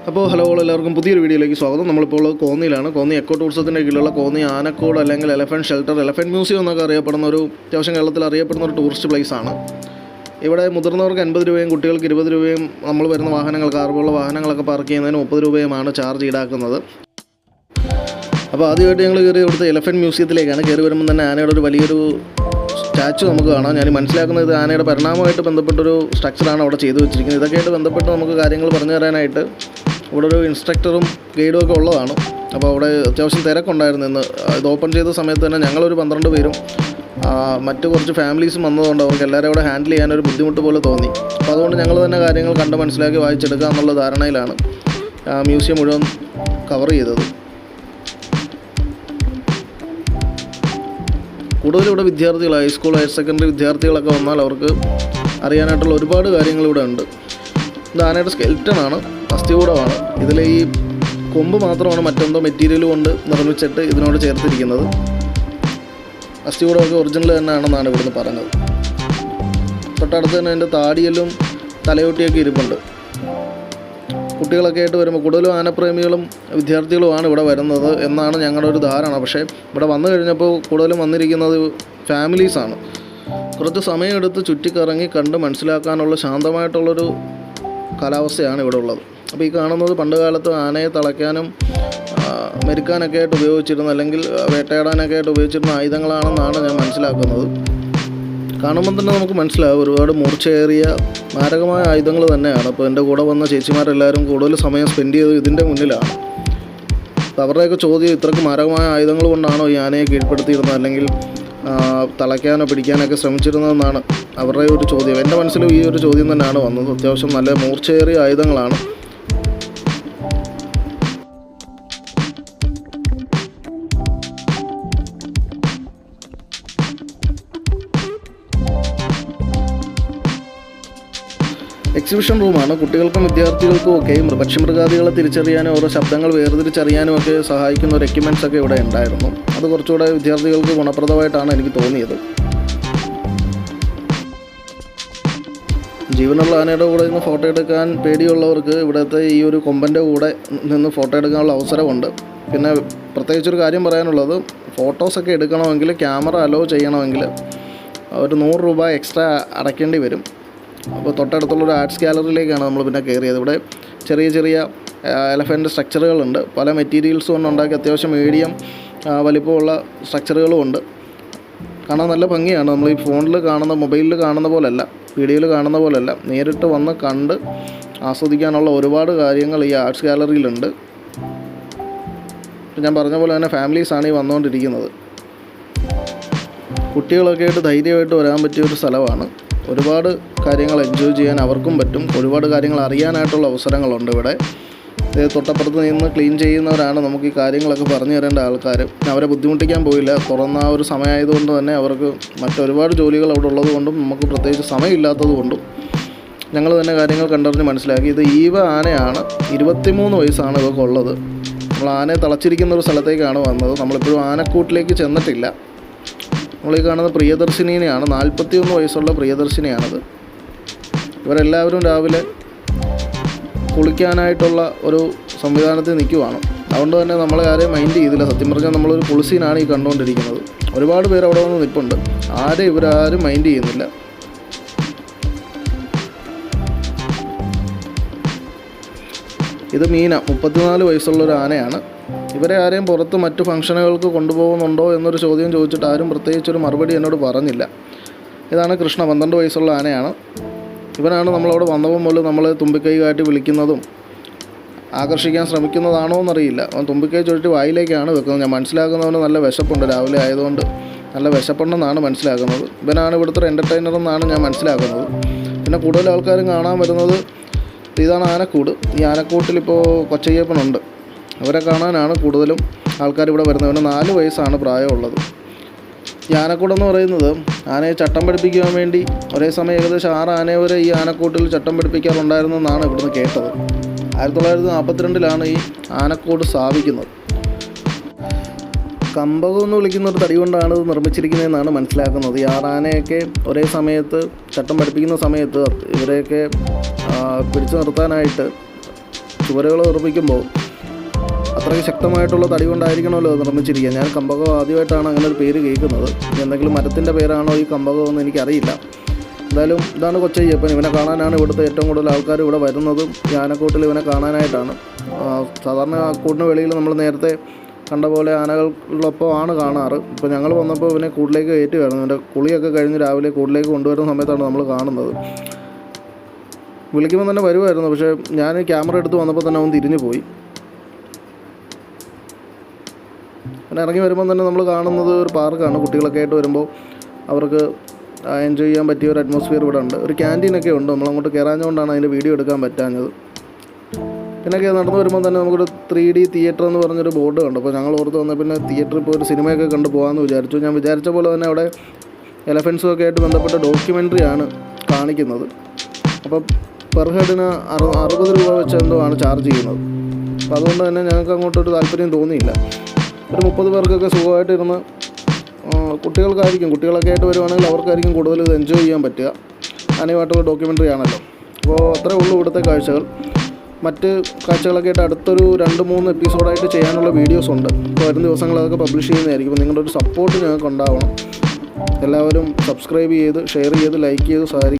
അപ്പോൾ ഹലോ എല്ലാവർക്കും പുതിയൊരു വീഡിയോയിലേക്ക് സ്വാഗതം. നമ്മളിപ്പോൾ ഉള്ളത് കോന്നിയിലാണ്. കോന്നി എക്കോ ടൂറിസത്തിൻ്റെ കീഴിലുള്ള കോന്നി ആനക്കോട് അല്ലെങ്കിൽ എലഫൻറ്റ് ഷെൽട്ടർ, എലഫൻറ്റ് മ്യൂസിയം എന്നൊക്കെ അറിയപ്പെടുന്ന ഒരു അത്യാവശ്യം കേരളത്തിൽ അറിയപ്പെടുന്ന ഒരു ടൂറിസ്റ്റ് പ്ലേസാണ്. ഇവിടെ മുതിർന്നവർക്ക് 50 രൂപയും കുട്ടികൾക്ക് 20 രൂപയും, നമ്മൾ വരുന്ന വാഹനങ്ങൾ കാറുകളുള്ള വാഹനങ്ങളൊക്കെ പാർക്ക് ചെയ്യുന്നതിന് 30 രൂപയുമാണ് ചാർജ് ഈടാക്കുന്നത്. അപ്പോൾ ആദ്യമായിട്ട് ഞങ്ങൾ കയറി ഇവിടുത്തെ എലഫൻറ്റ് മ്യൂസിയത്തിലേക്കാണ്. കയറി വരുമ്പോൾ തന്നെ ആനയുടെ ഒരു വലിയൊരു സ്റ്റാച്ചു നമുക്ക് കാണാം. ഞാൻ മനസ്സിലാക്കുന്നത് ആനയുടെ പരിണാമമായിട്ട് ബന്ധപ്പെട്ടൊരു സ്ട്രക്ചറാണ് അവിടെ ചെയ്തു വെച്ചിരിക്കുന്നത്. ഇതൊക്കെയായിട്ട് ബന്ധപ്പെട്ട് നമുക്ക് കാര്യങ്ങൾ പറഞ്ഞു തരാനായിട്ട് ഇവിടെ ഒരു ഇൻസ്ട്രക്ടറും ഗൈഡും ഒക്കെ ഉള്ളതാണ്. അപ്പോൾ അവിടെ അത്യാവശ്യം തിരക്കുണ്ടായിരുന്നു. ഇന്ന് ഇത് ഓപ്പൺ ചെയ്ത സമയത്ത് തന്നെ ഞങ്ങളൊരു 12 പേരും മറ്റു കുറച്ച് ഫാമിലീസും വന്നതുകൊണ്ട് അവർക്ക് എല്ലാവരും അവിടെ ഹാൻഡിൽ ചെയ്യാനൊരു ബുദ്ധിമുട്ട് പോലെ തോന്നി. അപ്പോൾ അതുകൊണ്ട് ഞങ്ങൾ തന്നെ കാര്യങ്ങൾ കണ്ട് മനസ്സിലാക്കി വായിച്ചെടുക്കുക എന്നുള്ള ധാരണയിലാണ് മ്യൂസിയം മുഴുവൻ കവർ ചെയ്തത്. കൂടുതലും ഇവിടെ വിദ്യാർത്ഥികൾ, ഹൈസ്കൂൾ ഹയർ സെക്കൻഡറി വിദ്യാർത്ഥികളൊക്കെ വന്നാൽ അവർക്ക് അറിയാനായിട്ടുള്ള ഒരുപാട് കാര്യങ്ങളിവിടെ ഉണ്ട്. ഇത് ആനയുടെ സ്കെൽറ്റനാണ്, അസ്ഥികൂടമാണ്. ഇതിൽ ഈ കൊമ്പ് മാത്രമാണ് മറ്റെന്തോ മെറ്റീരിയൽ കൊണ്ട് നിർമ്മിച്ചിട്ട് ഇതിനോട് ചേർത്തിരിക്കുന്നത്. അസ്ഥികൂടമൊക്കെ ഒറിജിനൽ തന്നെയാണെന്നാണ് ഇവിടുന്ന് പറഞ്ഞത്. തൊട്ടടുത്ത് തന്നെ അതിൻ്റെ താടിയെല്ലും തലയൊട്ടിയൊക്കെ ഇരിപ്പുണ്ട്. കുട്ടികളൊക്കെ ആയിട്ട് വരുമ്പോൾ കൂടുതലും ആനപ്രേമികളും വിദ്യാർത്ഥികളുമാണ് ഇവിടെ വരുന്നത് എന്നാണ് ഞങ്ങളുടെ ഒരു ധാരണ. പക്ഷേ ഇവിടെ വന്നു കഴിഞ്ഞപ്പോൾ കൂടുതലും വന്നിരിക്കുന്നത് ഫാമിലീസാണ്. കുറച്ച് സമയമെടുത്ത് ചുറ്റിക്കറങ്ങി കണ്ട് മനസ്സിലാക്കാനുള്ള ശാന്തമായിട്ടുള്ളൊരു കാലാവസ്ഥയാണ് ഇവിടെ ഉള്ളത്. അപ്പോൾ ഈ കാണുന്നത് പണ്ട് കാലത്ത് ആനയെ തളയ്ക്കാനും മെരുക്കാനൊക്കെ ആയിട്ട് ഉപയോഗിച്ചിരുന്ന, അല്ലെങ്കിൽ വേട്ടയാടാനൊക്കെ ആയിട്ട് ഉപയോഗിച്ചിരുന്ന ആയുധങ്ങളാണെന്നാണ് ഞാൻ മനസ്സിലാക്കുന്നത്. കാണുമ്പോൾ തന്നെ നമുക്ക് മനസ്സിലാവും ഒരുപാട് മൂർച്ചയേറിയ മാരകമായ ആയുധങ്ങൾ തന്നെയാണ്. അപ്പോൾ എൻ്റെ കൂടെ വന്ന ചേച്ചിമാരെല്ലാവരും കൂടുതൽ സമയം സ്പെൻഡ് ചെയ്തത് ഇതിൻ്റെ മുന്നിലാണ്. അപ്പോൾ അവരുടെയൊക്കെ ചോദ്യം, ഇത്രയ്ക്ക് മാരകമായ ആയുധങ്ങൾ കൊണ്ടാണോ ഈ ആനയെ കീഴ്പ്പെടുത്തിയിരുന്നത്, അല്ലെങ്കിൽ തളയ്ക്കാനോ പിടിക്കാനൊക്കെ ശ്രമിച്ചിരുന്നതെന്നാണ് അവരുടെ ഒരു ചോദ്യം. എൻ്റെ മനസ്സിലും ഈ ഒരു ചോദ്യം തന്നെയാണ് വന്നത്. അത്യാവശ്യം നല്ല മൂർച്ചയേറിയ ആയുധങ്ങളാണ്. എക്സിബിഷൻ റൂമാണ്. കുട്ടികൾക്കും വിദ്യാർത്ഥികൾക്കും ഒക്കെ പക്ഷിമൃഗാദികളെ തിരിച്ചറിയാനും ഓരോ ശബ്ദങ്ങൾ വേർതിരിച്ചറിയാനും ഒക്കെ സഹായിക്കുന്ന ഒരു എക്യുപ്മെൻറ്റ്സ് ഒക്കെ ഇവിടെ ഉണ്ടായിരുന്നു. അത് കുറച്ചുകൂടെ വിദ്യാർത്ഥികൾക്ക് ഗുണപ്രദമായിട്ടാണ് എനിക്ക് തോന്നിയത്. ജീവനുള്ള ആനയുടെ കൂടെ നിന്ന് ഫോട്ടോ എടുക്കാൻ പേടിയുള്ളവർക്ക് ഇവിടുത്തെ ഈ ഒരു കൊമ്പൻ്റെ കൂടെ നിന്ന് ഫോട്ടോ എടുക്കാനുള്ള അവസരമുണ്ട്. പിന്നെ പ്രത്യേകിച്ചൊരു കാര്യം പറയാനുള്ളത്, ഫോട്ടോസൊക്കെ എടുക്കണമെങ്കിൽ, ക്യാമറ അലോ ചെയ്യണമെങ്കിൽ ഒരു 100 രൂപ എക്സ്ട്രാ അടയ്ക്കേണ്ടി വരും. അപ്പോൾ തൊട്ടടുത്തുള്ളൊരു ആർട്സ് ഗാലറിയിലേക്കാണ് നമ്മൾ പിന്നെ കയറിയത്. ഇവിടെ ചെറിയ ചെറിയ എലഫൻറ്റ് സ്ട്രക്ചറുകളുണ്ട്. പല മെറ്റീരിയൽസ് കൊണ്ടുണ്ടാക്കി അത്യാവശ്യം മീഡിയം വലിപ്പമുള്ള സ്ട്രക്ചറുകളും ഉണ്ട്. കാണാൻ നല്ല ഭംഗിയാണ്. നമ്മൾ ഈ ഫോണിൽ കാണുന്ന, മൊബൈലിൽ കാണുന്ന പോലല്ല, വീഡിയോയിൽ കാണുന്ന പോലല്ല, നേരിട്ട് വന്ന് കണ്ട് ആസ്വദിക്കാനുള്ള ഒരുപാട് കാര്യങ്ങൾ ഈ ആർട്സ് ഗാലറിയിലുണ്ട്. ഞാൻ പറഞ്ഞ പോലെ തന്നെ ഫാമിലീസാണ് ഈ വന്നുകൊണ്ടിരിക്കുന്നത്. കുട്ടികളൊക്കെ ആയിട്ട് ധൈര്യമായിട്ട് വരാൻ പറ്റിയൊരു സ്ഥലമാണ്. ഒരുപാട് കാര്യങ്ങൾ എൻജോയ് ചെയ്യാൻ അവർക്കും പറ്റും. ഒരുപാട് കാര്യങ്ങൾ അറിയാനായിട്ടുള്ള അവസരങ്ങളുണ്ട് ഇവിടെ. തൊട്ടപ്പുറത്ത് നിന്ന് ക്ലീൻ ചെയ്യുന്നവരാണ് നമുക്ക് ഈ കാര്യങ്ങളൊക്കെ പറഞ്ഞു തരേണ്ട ആൾക്കാർ. അവരെ ബുദ്ധിമുട്ടിക്കാൻ പോയില്ല. തുറന്ന ഒരു സമയമായതുകൊണ്ട് തന്നെ അവർക്ക് മറ്റൊരുപാട് ജോലികൾ അവിടെ ഉള്ളത് കൊണ്ടും നമുക്ക് പ്രത്യേകിച്ച് സമയമില്ലാത്തത് കൊണ്ടും ഞങ്ങൾ തന്നെ കാര്യങ്ങൾ കണ്ടറിഞ്ഞ് മനസ്സിലാക്കി. ഇത് ഈവ ആനയാണ്. 23 വയസ്സാണ് ഇവർക്ക് ഉള്ളത്. നമ്മൾ ആനയെ തളച്ചിരിക്കുന്ന ഒരു സ്ഥലത്തേക്കാണ് വന്നത്. നമ്മളിപ്പോഴും ആനക്കൂട്ടിലേക്ക് ചെന്നിട്ടില്ല. നമ്മളീ കാണുന്ന പ്രിയദർശിനിയാണ്. 41 വയസ്സുള്ള പ്രിയദർശിനിയാണത്. ഇവരെല്ലാവരും രാവിലെ കുളിക്കാനായിട്ടുള്ള ഒരു സംവിധാനത്തിൽ നിൽക്കുവാണ്. അതുകൊണ്ട് തന്നെ നമ്മളെ ആരെയും മൈൻഡ് ചെയ്തില്ല. സത്യം പറഞ്ഞാൽ നമ്മളൊരു കുളിസീനാണ് ഈ കണ്ടുകൊണ്ടിരിക്കുന്നത്. ഒരുപാട് പേര് അവിടെ വന്ന് നിൽപ്പുണ്ട്. ആരെയും ഇവരാരും മൈൻഡ് ചെയ്യുന്നില്ല. ഇത് മീന, 34 വയസ്സുള്ളൊരു ആനയാണ്. ഇവരെ ആരെയും പുറത്ത് മറ്റു ഫംഗ്ഷനുകൾക്ക് കൊണ്ടുപോകുന്നുണ്ടോ എന്നൊരു ചോദ്യം ചോദിച്ചിട്ട് ആരും പ്രത്യേകിച്ചൊരു മറുപടി എന്നോട് പറഞ്ഞില്ല. ഇതാണ് കൃഷ്ണ, 12 വയസ്സുള്ള ആനയാണ്. ഇവനാണ് നമ്മളവിടെ വന്നപ്പോൾ മുതൽ നമ്മളെ തുമ്പിക്കൈ കാട്ടി വിളിക്കുന്നതും ആകർഷിക്കാൻ ശ്രമിക്കുന്നതാണോ എന്നറിയില്ല. അവൻ തുമ്പിക്കൈ ചുരുട്ടി വായിലേക്കാണ് വെക്കുന്നത്. ഞാൻ മനസ്സിലാക്കുന്നവന് നല്ല വിശപ്പുണ്ട്, രാവിലെ ആയതുകൊണ്ട് നല്ല വിശപ്പുണ്ടെന്നാണ് മനസ്സിലാക്കുന്നത്. ഇവനാണ് ഇവിടുത്തെ ഒരു എൻ്റർടൈനർ എന്നാണ് ഞാൻ മനസ്സിലാക്കുന്നത്. പിന്നെ കൂടുതൽ ആൾക്കാരും കാണാൻ വരുന്നത്, ഇതാണ് ആനക്കൂട്. ഈ ആനക്കൂട്ടിലിപ്പോൾ കൊച്ചയ്യപ്പനുണ്ട്. അവരെ കാണാനാണ് കൂടുതലും ആൾക്കാർ ഇവിടെ വരുന്നത്. അവന് 4 വയസ്സാണ് പ്രായമുള്ളത്. ഈ ആനക്കൂടെന്ന് പറയുന്നത് ആനയെ ചട്ടം പഠിപ്പിക്കാൻ വേണ്ടി ഒരേ സമയം ഏകദേശം 6 ആനയെ വരെ ഈ ആനക്കൂട്ടിൽ ചട്ടം പഠിപ്പിക്കാറുണ്ടായിരുന്നെന്നാണ് ഇവിടുന്ന് കേട്ടത്. 1942 ഈ ആനക്കൂട് സ്ഥാപിക്കുന്നത്. കമ്പകം എന്ന് വിളിക്കുന്ന ഒരു തടി കൊണ്ടാണ് ഇത് നിർമ്മിച്ചിരിക്കുന്നതെന്നാണ് മനസ്സിലാക്കുന്നത്. ഈ 6 ആനയൊക്കെ ഒരേ സമയത്ത് ചട്ടം പഠിപ്പിക്കുന്ന സമയത്ത് ഇവരെയൊക്കെ പിടിച്ചു നിർത്താനായിട്ട് ചുവരുകൾ നിർമ്മിക്കുമ്പോൾ അത്രയ്ക്ക് ശക്തമായിട്ടുള്ള തടി കൊണ്ടായിരിക്കണമല്ലോ അത് നിർമ്മിച്ചിരിക്കുക. ഞാൻ കമ്പകം ആദ്യമായിട്ടാണ് അങ്ങനെ ഒരു പേര് കേൾക്കുന്നത്. എന്തെങ്കിലും മരത്തിൻ്റെ പേരാണോ ഈ കമ്പകം എന്ന് എനിക്കറിയില്ല. എന്തായാലും ഇതാണ് കൊച്ചയ്യപ്പൻ. ഇവനെ കാണാനാണ് ഇവിടുത്തെ ഏറ്റവും കൂടുതൽ ആൾക്കാർ ഇവിടെ വരുന്നതും. ഈ ആനക്കൂട്ടിൽ ഇവനെ കാണാനായിട്ടാണ്. സാധാരണ കൂടിന് വെളിയിൽ നമ്മൾ നേരത്തെ കണ്ട പോലെ ആനകളൊപ്പമാണ് കാണാറ്. ഇപ്പോൾ ഞങ്ങൾ വന്നപ്പോൾ ഇവനെ കൂട്ടിലേക്ക് കയറ്റുകയായിരുന്നു. എൻ്റെ കുളിയൊക്കെ കഴിഞ്ഞ് രാവിലെ കൂട്ടിലേക്ക് കൊണ്ടുവരുന്ന സമയത്താണ് നമ്മൾ കാണുന്നത്. വിളിക്കുമ്പോൾ തന്നെ വരുമായിരുന്നു, പക്ഷേ ഞാൻ ക്യാമറ എടുത്ത് വന്നപ്പോൾ തന്നെ അവൻ തിരിഞ്ഞു പോയി. പിന്നെ ഇറങ്ങി വരുമ്പോൾ തന്നെ നമ്മൾ കാണുന്നത് ഒരു പാർക്കാണ്. കുട്ടികളൊക്കെ ആയിട്ട് വരുമ്പോൾ അവർക്ക് എൻജോയ് ചെയ്യാൻ പറ്റിയ ഒരു അറ്റ്മോസ്ഫിയർ ഇവിടെ ഉണ്ട്. ഒരു ക്യാൻറ്റീനൊക്കെ ഉണ്ട്. നമ്മളങ്ങോട്ട് കയറാഞ്ഞുകൊണ്ടാണ് അതിൻ്റെ വീഡിയോ എടുക്കാൻ പറ്റാഞ്ഞത്. പിന്നൊക്കെ നടന്നു വരുമ്പോൾ തന്നെ നമുക്കൊരു 3D തിയേറ്റർ എന്ന് പറഞ്ഞൊരു ബോർഡ് കണ്ടു. അപ്പോൾ ഞങ്ങൾ ഓർത്ത് വന്നാൽ പിന്നെ തിയേറ്ററിൽ ഇപ്പോൾ ഒരു സിനിമയൊക്കെ കണ്ടു പോകാമെന്ന് വിചാരിച്ചു. ഞാൻ വിചാരിച്ച പോലെ തന്നെ അവിടെ എലഫൻസും ഒക്കെ ആയിട്ട് ബന്ധപ്പെട്ട ഡോക്യുമെൻ്ററിയാണ് കാണിക്കുന്നത്. അപ്പോൾ പെർ ഹെഡിന് 60 രൂപ വെച്ച് എന്തോ ആണ് ചാർജ് ചെയ്യുന്നത്. അപ്പോൾ അതുകൊണ്ട് തന്നെ ഞങ്ങൾക്ക് അങ്ങോട്ടൊരു താല്പര്യം തോന്നിയില്ല. ഒരു 30 പേർക്കൊക്കെ സുഖമായിട്ടിരുന്ന് കുട്ടികളൊക്കെ ആയിട്ട് വരുവാണെങ്കിൽ അവർക്കായിരിക്കും കൂടുതൽ ഇത് എൻജോയ് ചെയ്യാൻ പറ്റുക. ആനയുമായിട്ടുള്ള ഡോക്യുമെൻ്ററി ആണല്ലോ. അപ്പോൾ അത്രേ ഉള്ളൂ ഇവിടുത്തെ കാഴ്ചകൾ. മറ്റ് കാഴ്ചകളൊക്കെ ആയിട്ട് അടുത്തൊരു 2-3 എപ്പിസോഡായിട്ട് ചെയ്യാനുള്ള വീഡിയോസ് ഉണ്ട്. അപ്പോൾ വരുന്ന ദിവസങ്ങൾ അതൊക്കെ പബ്ലിഷ് ചെയ്യുന്നതായിരിക്കും. അപ്പോൾ നിങ്ങളുടെ ഒരു സപ്പോർട്ട് ഞങ്ങൾക്ക് ഉണ്ടാവണം. എല്ലാവരും സബ്സ്ക്രൈബ് ചെയ്ത് ഷെയർ ചെയ്ത് ലൈക്ക് ചെയ്ത് സഹകരിക്കും.